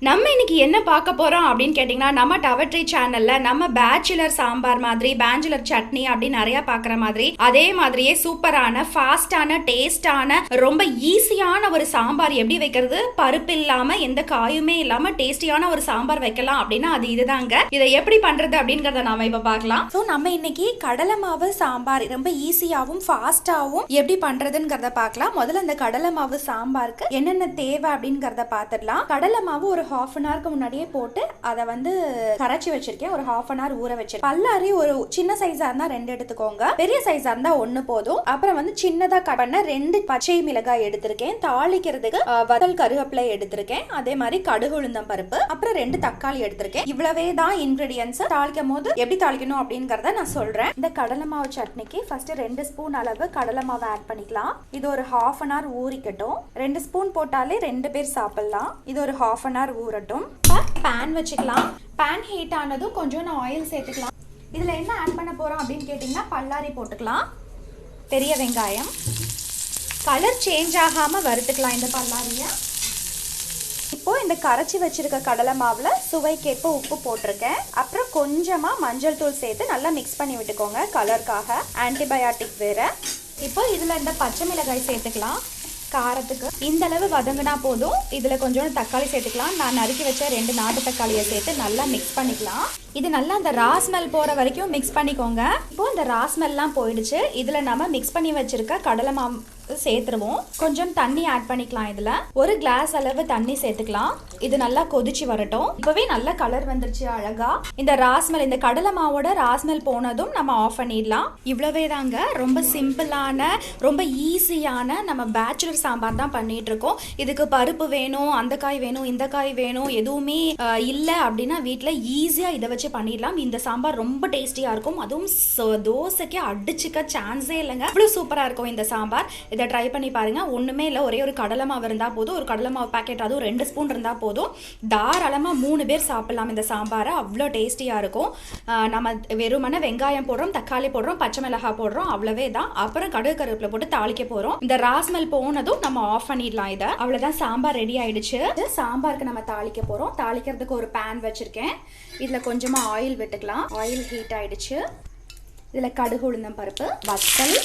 நம்ம இன்னைக்கு என்ன பார்க்க போறோம் அப்படின்னு கேட்டிங்கன்னா, நம்ம டவட்ரி சேனல்ல நம்ம பேச்சுலர் சாம்பார் மாதிரி பேச்சுலர் சட்னி அப்படின்னு நிறைய பார்க்குற மாதிரி அதே மாதிரியே சூப்பரான ஃபாஸ்டான டேஸ்டான ரொம்ப ஈஸியான ஒரு சாம்பார் எப்படி வைக்கிறது, பருப்பு இல்லாம எந்த காயுமே இல்லாம டேஸ்டியான ஒரு சாம்பார் வைக்கலாம் அப்படின்னா அது இதுதாங்க. இதை எப்படி பண்றது அப்படிங்கறத நாம இப்ப பார்க்கலாம். ஸோ நம்ம இன்னைக்கு கடலை மாவு சாம்பார் ரொம்ப ஈஸியாகவும் ஃபாஸ்டாகவும் எப்படி பண்றதுங்கிறத பார்க்கலாம். முதல்ல இந்த கடலை மாவு சாம்பாருக்கு என்னென்ன தேவை அப்படிங்கறத பார்த்துடலாம். கடலை மாவு ஒரு half an hour முன்னாடியே போட்டு அதை வந்து கரைச்சி வச்சிருக்கேன். ஒரு half an hour ஊற வச்சிருக்கேன். பல்லாரி ஒரு சின்ன சைஸா இருந்தா 2 எடுத்துக்கோங்க, பெரிய சைஸா இருந்தா 1 போதும். அப்புறம் வந்து சின்னதா கட் பண்ண 2 பச்சை மிளகாய் எடுத்திருக்கேன். தாளிக்கிறதுக்கு வத்தல் கருவேப்பிலை எடுத்திருக்கேன். அதே மாதிரி கடுகு உளுந்தம் பருப்பு, அப்புறம் 2 தக்காளி எடுத்திருக்கேன். இவ்வளவே தான் இன்கிரிடியன்ஸ். தாளிக்கும் போது எப்படி தாளிக்கணும் அப்படிங்கறத நான் சொல்றேன். இந்த கடலை மாவு சட்னிக்கு ஃபர்ஸ்ட் 2 ஸ்பூன் அளவு கடலை மாவு ஆட் பண்ணிக்கலாம். இது ஒரு half an hour ஊறிக்கட்டும். 2 ஸ்பூன் போட்டாலே 2 பேர் சாப்பிடலாம். இது ஒரு half an hour ஊறட்டும். பேன் வச்சுக்கலாம். பேன் ஹீட் ஆனதும் கொஞ்சம் ஆயில் சேர்த்துக்கலாம். இதுல என்ன ஆட் பண்ண போறோம் அப்படின்னு கேட்டீங்கன்னா, பல்லாரி போட்டுக்கலாம், பெரிய வெங்காயம், கலர் சேஞ்ச் ஆகாம வறுத்துக்கலாம் இந்த பல்லாரிய. இப்போ இந்த கரைச்சி வச்சிருக்க கடலை மாவுல சுவைக்கேற்ப உப்பு போட்டிருக்கேன். அப்புறம் கொஞ்சமா மஞ்சள் தூள் சேர்த்து நல்லா மிக்ஸ் பண்ணி விட்டுக்கோங்க, கலருக்காக. ஆன்டிபயாட்டிக் வேற. இப்போ இதுல இந்த பச்சை மிளகாய் சேர்த்துக்கலாம். காரத்துக்கு இந்த அளவு வதங்கினா போதும். இதுல கொஞ்சம் தக்காளி சேர்த்துக்கலாம். நான் நறுக்கி வச்ச 2 நாட்டு தக்காளியை சேர்த்து நல்லா மிக்ஸ் பண்ணிக்கலாம். இது நல்லா அந்த ரா ஸ்மெல் போற வரைக்கும் மிக்ஸ் பண்ணிக்கோங்க. இப்போ இந்த ரா ஸ்மெல்லாம் போயிடுச்சு. இதுல நம்ம மிக்ஸ் பண்ணி வச்சிருக்க கடலை மாவு சேர்த்துருவோம். கொஞ்சம் தண்ணி ஆட் பண்ணிக்கலாம். இதுல ஒரு கிளாஸ் அளவு தண்ணி சேர்த்துக்கலாம். இது நல்லா கொதிச்சு வரட்டும். இப்பவே நல்ல கலர் வந்துருச்சு அழகா. இந்த ராஸ்மெல், இந்த கடலை மாவோட ராஸ்மெல் போனதும் நம்ம ஆஃப் பண்ணிடலாம். இவ்வளவே தாங்க. ரொம்ப சிம்பிளான ரொம்ப ஈஸியான நம்ம பேச்சுலர் சாம்பார் தான் பண்ணிட்டு இருக்கோம். இதுக்கு பருப்பு வேணும், அந்த காய் வேணும், இந்த காய் வேணும், எதுவுமே இல்லை அப்படின்னா வீட்டில் ஈஸியாக இதை வச்சு பண்ணிடலாம். இந்த சாம்பார் ரொம்ப டேஸ்டியாக இருக்கும். அதுவும் தோசைக்கு அடிச்சுக்க சான்ஸே இல்லைங்க. அவ்வளோ சூப்பராக இருக்கும் இந்த சாம்பார். இதை ட்ரை பண்ணி பாருங்க. ஒண்ணுமே இல்லை, ஒரே ஒரு கடலை மாவு இருந்தால் போதும். ஒரு கடலை மாவு பேக்கெட், அதுவும் 2 ஸ்பூன் இருந்தால் போதும். தாராளமாக 3 பேர் சாப்பிடலாம் இந்த சாம்பாரை. அவ்வளோ டேஸ்டியாக இருக்கும். நம்ம வெறுமனே வெங்காயம் போடுறோம், தக்காளி போடுறோம், பச்சை மிளகாய் போடுறோம், அவ்வளவே தான். அப்புறம் கடுகு கருவேப்பிலை போட்டு தாளிக்க போகிறோம். இந்த ராஸ்மெல் போனதும் நம்ம ஆஃப் பண்ணிடலாம் இதை. அவ்வளோதான், சாம்பார் ரெடி ஆயிடுச்சு. சாம்பாருக்கு நம்ம தாளிக்க போகிறோம். தாளிக்கிறதுக்கு ஒரு பேன் வச்சிருக்கேன். இதில் கொஞ்சமாக ஆயில் விட்டுக்கலாம். ஆயில் ஹீட் ஆயிடுச்சு. இதில் கடுகு உளுந்தம் பருப்பு, வத்தல்,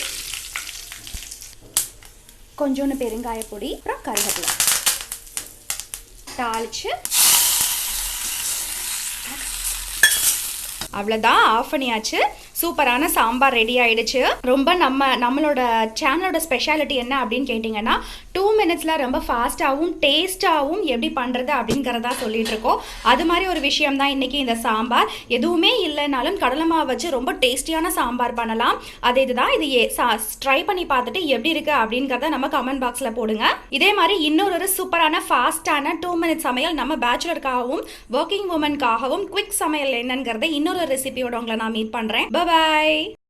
கொஞ்சோண்டு பெருங்காய பொடி, அப்புறம் கருவேப்பிலை தாளிச்சு அவ்வளோதான், ஆஃப் பண்ணியாச்சு. சூப்பரான சாம்பார் ரெடி ஆயிடுச்சு. ரொம்ப நம்மளோட சேனலோட ஸ்பெஷாலிட்டி என்ன அப்படின்னு கேட்டிங்கன்னா, 2 மினிட்ஸில் ரொம்ப ஃபாஸ்ட்டாகவும் டேஸ்ட்டாகவும் எப்படி பண்ணுறது அப்படிங்கிறதா சொல்லிட்டு இருக்கோம். அது மாதிரி ஒரு விஷயம் தான் இன்றைக்கி இந்த சாம்பார். எதுவுமே இல்லைனாலும் கடலை மாவு வச்சு ரொம்ப டேஸ்டியான சாம்பார் பண்ணலாம். அது இதுதான். இது ட்ரை பண்ணி பார்த்துட்டு எப்படி இருக்குது அப்படிங்கிறத நம்ம கமெண்ட் பாக்ஸில் போடுங்க. இதே மாதிரி இன்னொரு சூப்பரான ஃபாஸ்ட்டான 2 மினிட்ஸ் சமையல் நம்ம பேச்சுலருக்காகவும் ஒர்க்கிங் உமனுக்காகவும் குவிக் சமையல் என்னங்கிறத இன்னொரு ரெசிபியோட உங்களை நான் மீட் பண்ணுறேன். Bye.